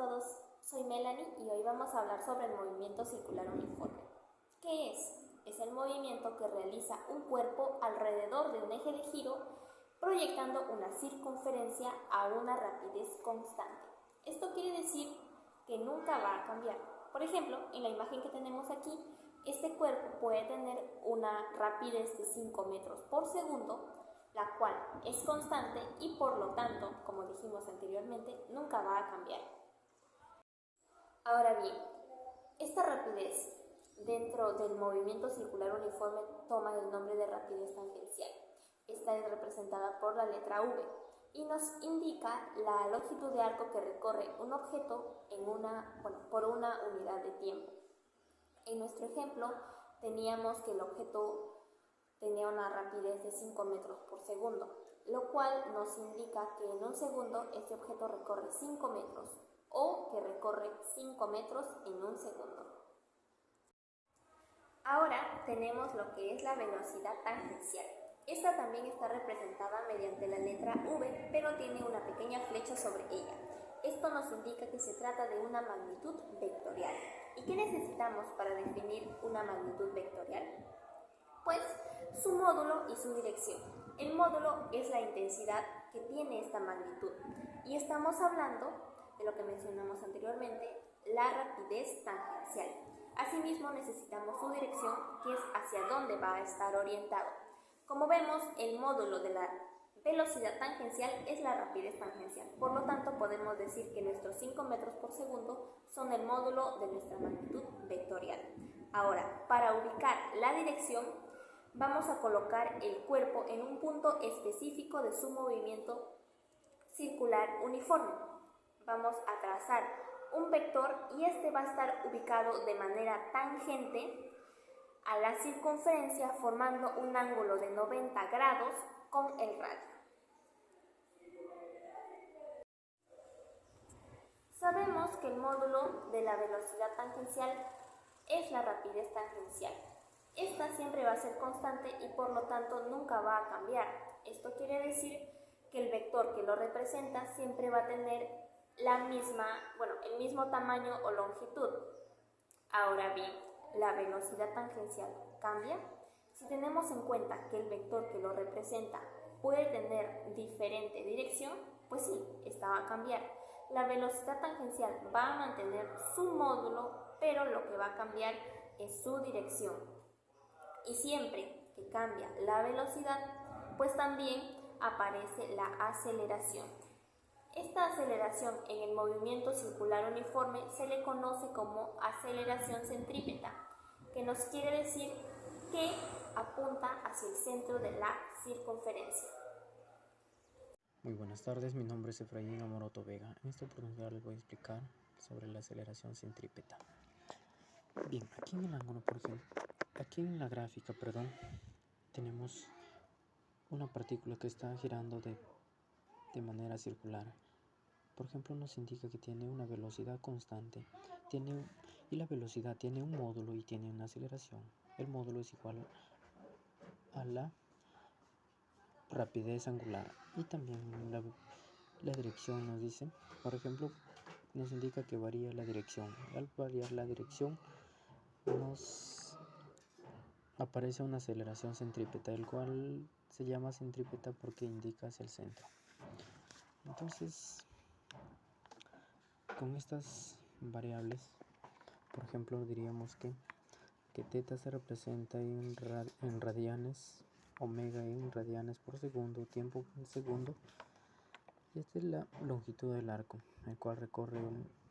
todos, soy Melanie y hoy vamos a hablar sobre el movimiento circular uniforme. ¿Qué es? Es el movimiento que realiza un cuerpo alrededor de un eje de giro, proyectando una circunferencia a una rapidez constante. Esto quiere decir que nunca va a cambiar. Por ejemplo, en la imagen que tenemos aquí, este cuerpo puede tener una rapidez de 5 metros por segundo, la cual es constante y por lo tanto, como dijimos anteriormente, nunca va a cambiar. Ahora bien, esta rapidez dentro del movimiento circular uniforme toma el nombre de rapidez tangencial. Esta es representada por la letra V y nos indica la longitud de arco que recorre un objeto por una unidad de tiempo. En nuestro ejemplo teníamos que el objeto tenía una rapidez de 5 metros por segundo, lo cual nos indica que en un segundo este objeto recorre 5 metros o que recorre 5 metros en un segundo. Ahora tenemos lo que es la velocidad tangencial. Esta también está representada mediante la letra V, pero tiene una pequeña flecha sobre ella. Esto nos indica que se trata de una magnitud vectorial. ¿Y qué necesitamos para definir una magnitud vectorial? Pues su módulo y su dirección. El módulo es la intensidad que tiene esta magnitud y estamos hablando de lo que mencionamos anteriormente, la rapidez tangencial. Asimismo necesitamos su dirección, que es hacia dónde va a estar orientado. Como vemos, el módulo de la velocidad tangencial es la rapidez tangencial. Por lo tanto, podemos decir que nuestros 5 metros por segundo son el módulo de nuestra magnitud vectorial. Ahora, para ubicar la dirección, vamos a colocar el cuerpo en un punto específico de su movimiento circular uniforme. Vamos a trazar un vector y este va a estar ubicado de manera tangente a la circunferencia, formando un ángulo de 90 grados con el radio. Sabemos que el módulo de la velocidad tangencial es la rapidez tangencial. Esta siempre va a ser constante y por lo tanto nunca va a cambiar. Esto quiere decir que el vector que lo representa siempre va a tener el mismo tamaño o longitud. Ahora bien, ¿la velocidad tangencial cambia? Si tenemos en cuenta que el vector que lo representa puede tener diferente dirección, pues sí, esta va a cambiar. La velocidad tangencial va a mantener su módulo, pero lo que va a cambiar es su dirección. Y siempre que cambia la velocidad, pues también aparece la aceleración. Esta aceleración en el movimiento circular uniforme se le conoce como aceleración centrípeta, que nos quiere decir que apunta hacia el centro de la circunferencia. Muy buenas tardes, mi nombre es Efraín Amoroto Vega. En esta oportunidad les voy a explicar sobre la aceleración centrípeta. Bien, aquí en el ángulo, por ejemplo, aquí en la gráfica, tenemos una partícula que está girando de manera circular. Por ejemplo, nos indica que tiene una velocidad constante y la velocidad tiene un módulo y tiene una aceleración. El módulo es igual a la rapidez angular y también la dirección nos dice, por ejemplo, nos indica que varía la dirección. Al variar la dirección nos aparece una aceleración centrípeta, el cual se llama centrípeta porque indica hacia el centro. Entonces, con estas variables, por ejemplo, diríamos que θ se representa en radianes, omega en radianes por segundo, tiempo en segundo, y esta es la longitud del arco, el cual recorre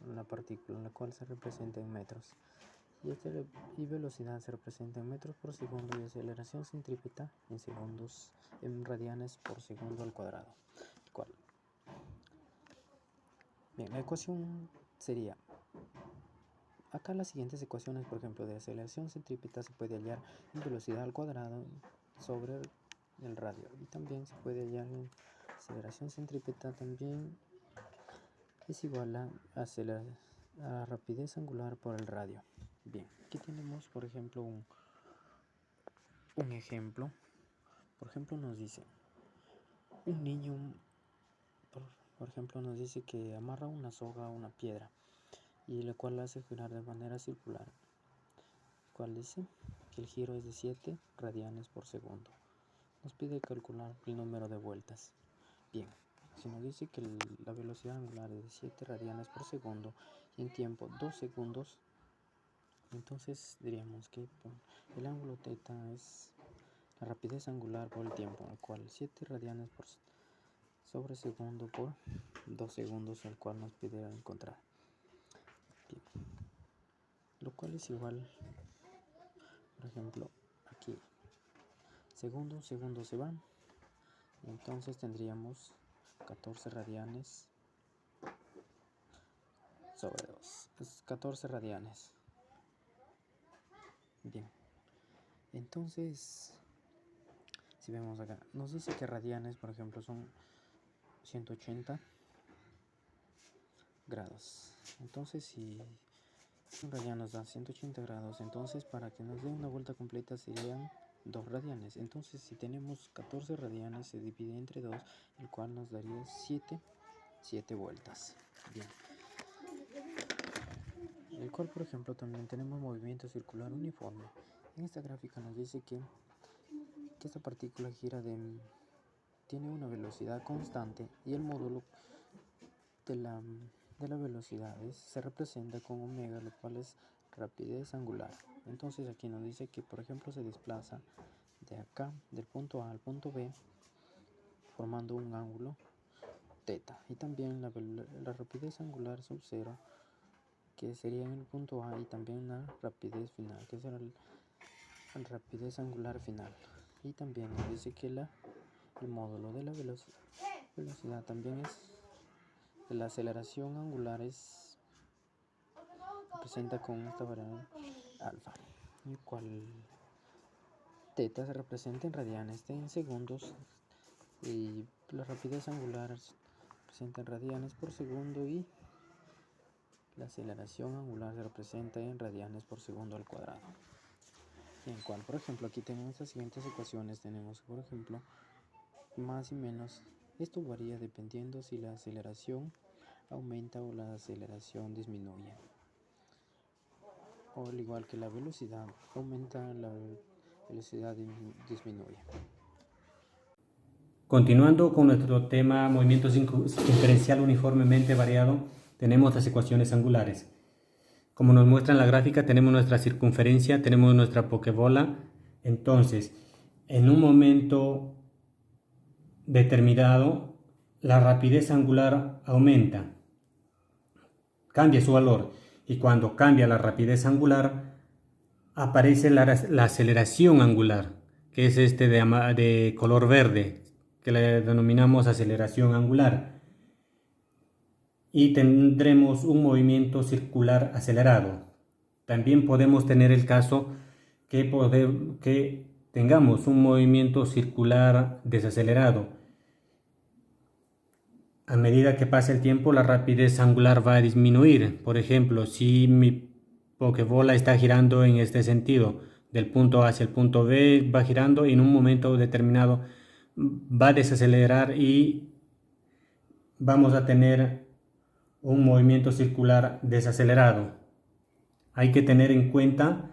una partícula, la cual se representa en metros, y velocidad se representa en metros por segundo, y aceleración centrípeta en segundos, en radianes por segundo al cuadrado. Bien, la ecuación sería, acá las siguientes ecuaciones, por ejemplo, de aceleración centrípeta se puede hallar en velocidad al cuadrado sobre el radio, y también se puede hallar en aceleración centrípeta también es igual a rapidez angular por el radio. Bien, aquí tenemos, por ejemplo, un ejemplo. Por ejemplo, nos dice un niño, Por ejemplo, nos dice que amarra una soga a una piedra y la cual la hace girar de manera circular. ¿Cuál dice? Que el giro es de 7 radianes por segundo. Nos pide calcular el número de vueltas. Bien, si nos dice que la velocidad angular es de 7 radianes por segundo y en tiempo 2 segundos, entonces diríamos que el ángulo θ es la rapidez angular por el tiempo, el cual 7 radianes sobre segundo por 2 segundos, el cual nos pide encontrar. Bien. Lo cual es igual, por ejemplo, aquí segundo se van, entonces tendríamos 14 radianes sobre 2, es 14 radianes. Bien, entonces si vemos acá, nos dice que radianes, por ejemplo, son 180 grados. Entonces si un radian nos da 180 grados, entonces para que nos dé una vuelta completa serían 2 radianes. Entonces si tenemos 14 radianes se divide entre 2, el cual nos daría 7 vueltas. Bien. El cual, por ejemplo, también tenemos movimiento circular uniforme. En esta gráfica nos dice que esta partícula tiene una velocidad constante y el módulo de la velocidad se representa con omega, lo cual es rapidez angular. Entonces aquí nos dice que, por ejemplo, se desplaza de acá, del punto A al punto B, formando un ángulo θ. Y también la rapidez angular sub 0, que sería en el punto A, y también la rapidez final, que será la rapidez angular final. Y también nos dice que el módulo de la velocidad también es de la aceleración angular, representa con esta variable alfa, el cual θ se representa en radianes, en segundos, y la rapidez angular se representa en radianes por segundo y la aceleración angular se representa en radianes por segundo al cuadrado. En cual, por ejemplo, aquí tenemos las siguientes ecuaciones. Tenemos, por ejemplo, más y menos. Esto varía dependiendo si la aceleración aumenta o la aceleración disminuye. O al igual que la velocidad aumenta, la velocidad disminuye. Continuando con nuestro tema movimiento circunferencial uniformemente variado, tenemos las ecuaciones angulares. Como nos muestra en la gráfica, tenemos nuestra circunferencia, tenemos nuestra pokebola. Entonces, en un momento determinado, la rapidez angular aumenta, cambia su valor, y cuando cambia la rapidez angular, aparece la aceleración angular, que es de color verde, que le denominamos aceleración angular. Y tendremos un movimiento circular acelerado. También podemos tener el caso que tengamos un movimiento circular desacelerado. A medida que pasa el tiempo, la rapidez angular va a disminuir. Por ejemplo, si mi pokebola está girando en este sentido, del punto A hacia el punto B, va girando y en un momento determinado va a desacelerar y vamos a tener un movimiento circular desacelerado. Hay que tener en cuenta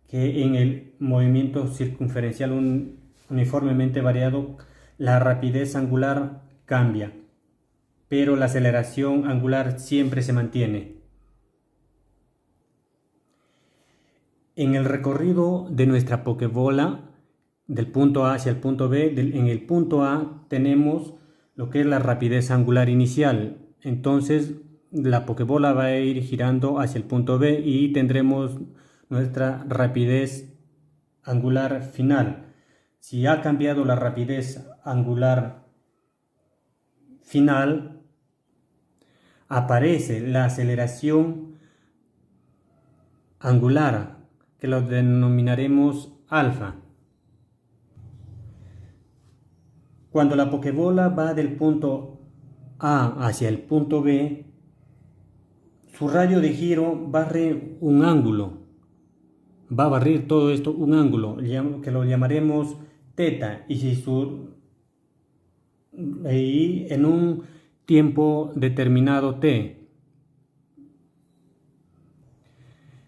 que en el movimiento circunferencial uniformemente variado, la rapidez angular cambia, pero la aceleración angular siempre se mantiene. En el recorrido de nuestra pokebola, del punto A hacia el punto B, en el punto A tenemos lo que es la rapidez angular inicial. Entonces la pokebola va a ir girando hacia el punto B y tendremos nuestra rapidez angular final. Si ha cambiado la rapidez angular final, aparece la aceleración angular, que lo denominaremos alfa. Cuando la pokebola va del punto A hacia el punto B, su radio de giro barre un ángulo, va a barrer todo esto un ángulo, que lo llamaremos θ, y en un tiempo determinado t.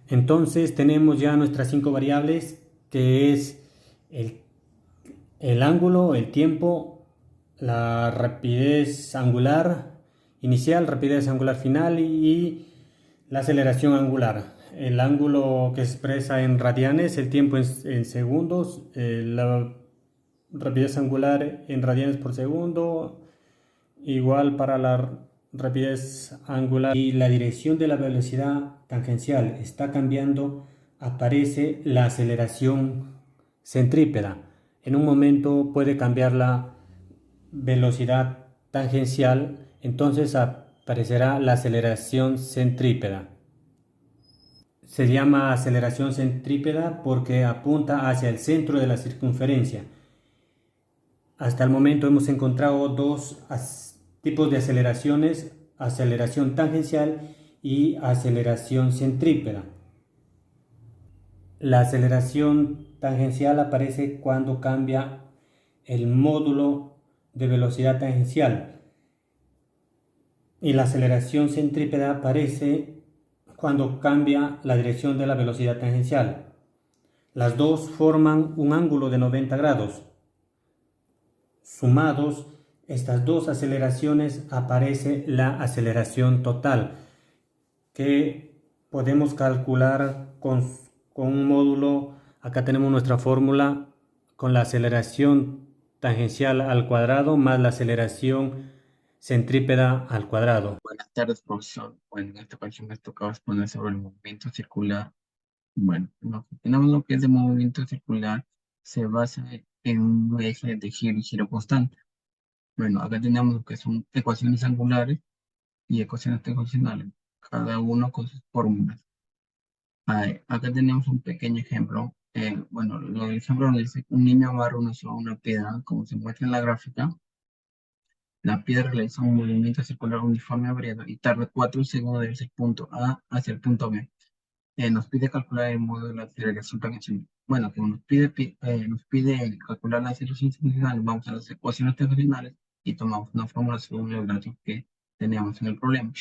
Entonces tenemos ya nuestras 5 variables, que es el ángulo, el tiempo, la rapidez angular inicial, rapidez angular final y la aceleración angular. El ángulo que se expresa en radianes, el tiempo en segundos, la rapidez angular en radianes por segundo, igual para la rapidez angular. Y la dirección de la velocidad tangencial está cambiando, aparece la aceleración centrípeta. En un momento puede cambiar la velocidad tangencial, entonces aparecerá la aceleración centrípeta. Se llama aceleración centrípeta porque apunta hacia el centro de la circunferencia. Hasta el momento hemos encontrado dos tipos de aceleraciones: aceleración tangencial y aceleración centrípeta. La aceleración tangencial aparece cuando cambia el módulo de velocidad tangencial y la aceleración centrípeta aparece cuando cambia la dirección de la velocidad tangencial. Las dos forman un ángulo de 90 grados. Sumados estas dos aceleraciones aparece la aceleración total, que podemos calcular con un módulo. Acá tenemos nuestra fórmula con la aceleración tangencial al cuadrado más la aceleración centrípeta al cuadrado. Buenas tardes, profesor. Bueno, en esta ocasión me toca exponer sobre el movimiento circular. Bueno, tenemos lo que es el movimiento circular, se basa en un eje de giro y giro constante. Bueno, acá tenemos lo que son ecuaciones angulares y ecuaciones tensionales, cada uno con sus fórmulas. Acá tenemos un pequeño ejemplo. Bueno, el ejemplo nos dice un niño amarra una piedra, como se muestra en la gráfica. La piedra realiza un movimiento circular uniforme variado y tarda 4 segundos desde el punto A hacia el punto B. Nos pide calcular el modo de la aceleración tangencial. Bueno, como nos pide calcular la aceleración tangencial, vamos a las ecuaciones tangenciales y tomamos una fórmula según los datos que teníamos en el problema.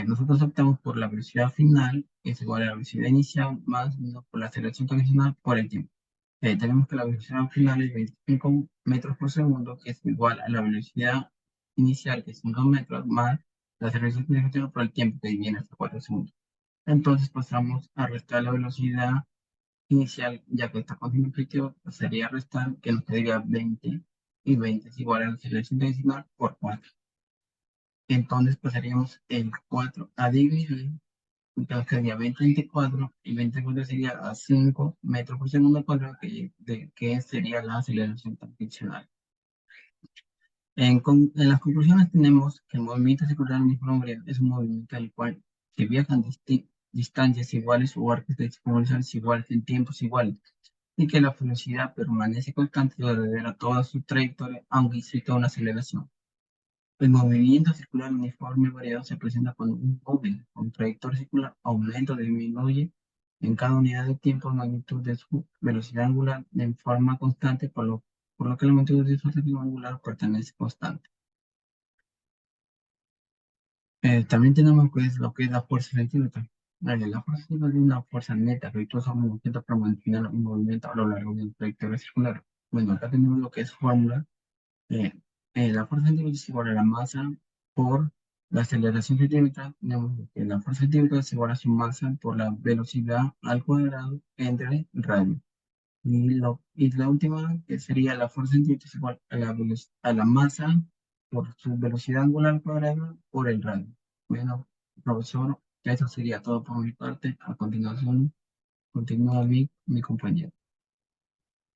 Nosotros optamos por la velocidad final, que es igual a la velocidad inicial, más 1 por la aceleración tangencial por el tiempo. Tenemos que la velocidad final es 25 metros por segundo, que es igual a la velocidad inicial, que es 5 metros, más la aceleración tangencial por el tiempo, que viene hasta 4 segundos. Entonces pasamos a restar la velocidad inicial, ya que está con signo positivo, sería restar, que nos quedaría 20, y 20 es igual a la aceleración tangencial por 4. Entonces pasaríamos el 4 a dividir, entonces quedaría 20 entre 4, y 20 sería a 5 metros por segundo al cuadrado, que sería la aceleración tangencial. En las conclusiones tenemos que el movimiento circular uniforme es un movimiento en el cual se viajan distancias iguales o arcos de exponenciales iguales en tiempos iguales, y que la velocidad permanece constante durante toda su trayectoria, aunque exista una aceleración. El movimiento circular uniforme variado se presenta cuando un móvil con trayectoria circular aumenta o disminuye en cada unidad de tiempo la magnitud de su velocidad angular en forma constante, por lo que la magnitud de su velocidad angular permanece constante. También tenemos lo que es la fuerza centímetra. La fuerza centímetra es una fuerza neta que actúa sobre un objeto para mantener un movimiento a lo largo de una trayectoria circular. Bueno, acá tenemos lo que es fórmula. Eh, la fuerza centímetra es igual a la masa por la aceleración centímetra. Tenemos que la fuerza centímetra es igual a su masa por la velocidad al cuadrado entre radio. Y la última, que sería la fuerza centímetra, es igual a la masa por su velocidad angular al cuadrado por el radio. Bueno, profesor, eso sería todo por mi parte. A continuación, continúa mi compañero.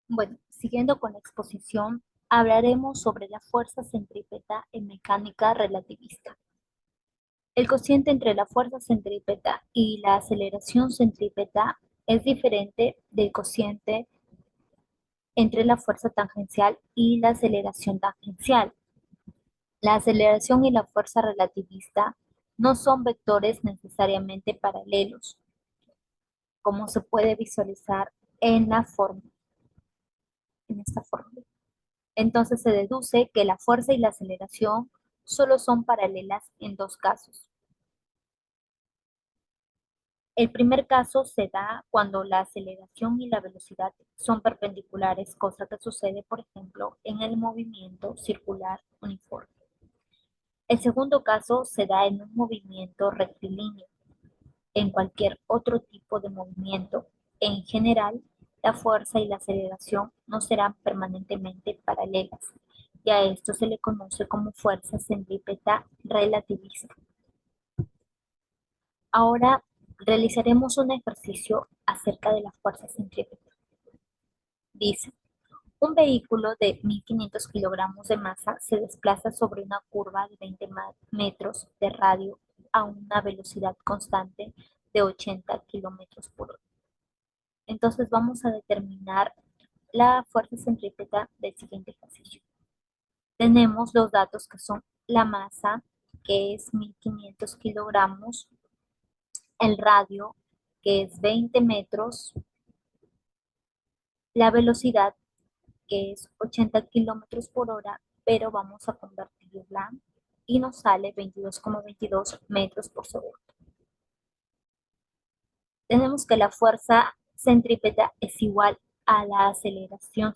Bueno, siguiendo con la exposición, hablaremos sobre la fuerza centrípeta en mecánica relativista. El cociente entre la fuerza centrípeta y la aceleración centrípeta es diferente del cociente entre la fuerza tangencial y la aceleración tangencial. La aceleración y la fuerza relativista no son vectores necesariamente paralelos, como se puede visualizar en esta fórmula. Entonces se deduce que la fuerza y la aceleración solo son paralelas en dos casos. El primer caso se da cuando la aceleración y la velocidad son perpendiculares, cosa que sucede, por ejemplo, en el movimiento circular uniforme. El segundo caso se da en un movimiento rectilíneo. En cualquier otro tipo de movimiento, en general, la fuerza y la aceleración no serán permanentemente paralelas, y a esto se le conoce como fuerza centrípeta relativista. Ahora realizaremos un ejercicio acerca de la fuerza centrípeta. Dice, un vehículo de 1500 kilogramos de masa se desplaza sobre una curva de 20 metros de radio a una velocidad constante de 80 kilómetros por hora. Entonces vamos a determinar la fuerza centrípeta del siguiente ejercicio. Tenemos los datos que son la masa, que es 1500 kilogramos, el radio, que es 20 metros, la velocidad, que es 80 kilómetros por hora, pero vamos a convertirla y nos sale 22,22 metros por segundo. Tenemos que la fuerza centrípeta es igual a la aceleración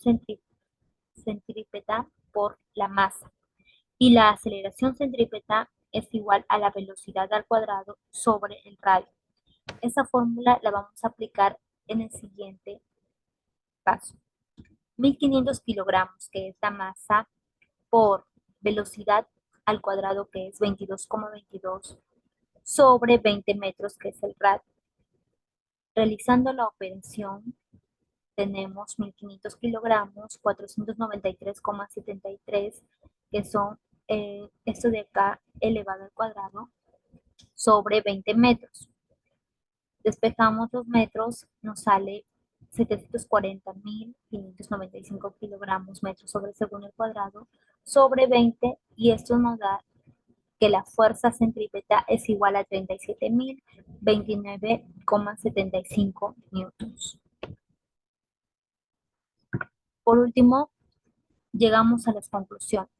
centrípeta por la masa, y la aceleración centrípeta es igual a la velocidad al cuadrado sobre el radio. Esa fórmula la vamos a aplicar en el siguiente paso. 1500 kilogramos, que es la masa, por velocidad al cuadrado, que es 22,22, sobre 20 metros, que es el radio. Realizando la operación, tenemos 1500 kilogramos, 493,73, que son esto de acá elevado al cuadrado, sobre 20 metros. Despejamos los metros, nos sale 740.595 kilogramos metros sobre segundo al cuadrado, sobre 20, y esto nos da que la fuerza centrípeta es igual a 37.029,75 newtons. Por último, llegamos a las conclusiones.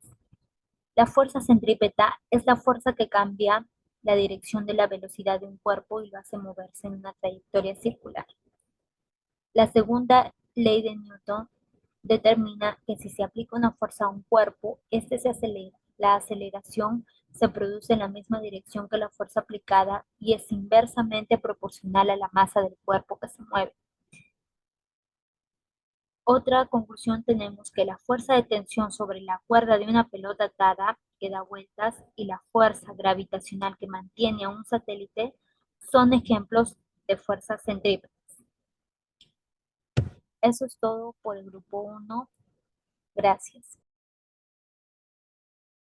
La fuerza centrípeta es la fuerza que cambia la dirección de la velocidad de un cuerpo y lo hace moverse en una trayectoria circular. La segunda ley de Newton determina que si se aplica una fuerza a un cuerpo, este se acelera. La aceleración se produce en la misma dirección que la fuerza aplicada y es inversamente proporcional a la masa del cuerpo que se mueve. Otra conclusión tenemos que la fuerza de tensión sobre la cuerda de una pelota atada que da vueltas y la fuerza gravitacional que mantiene a un satélite son ejemplos de fuerzas centrípetas. Eso es todo por el grupo 1. Gracias.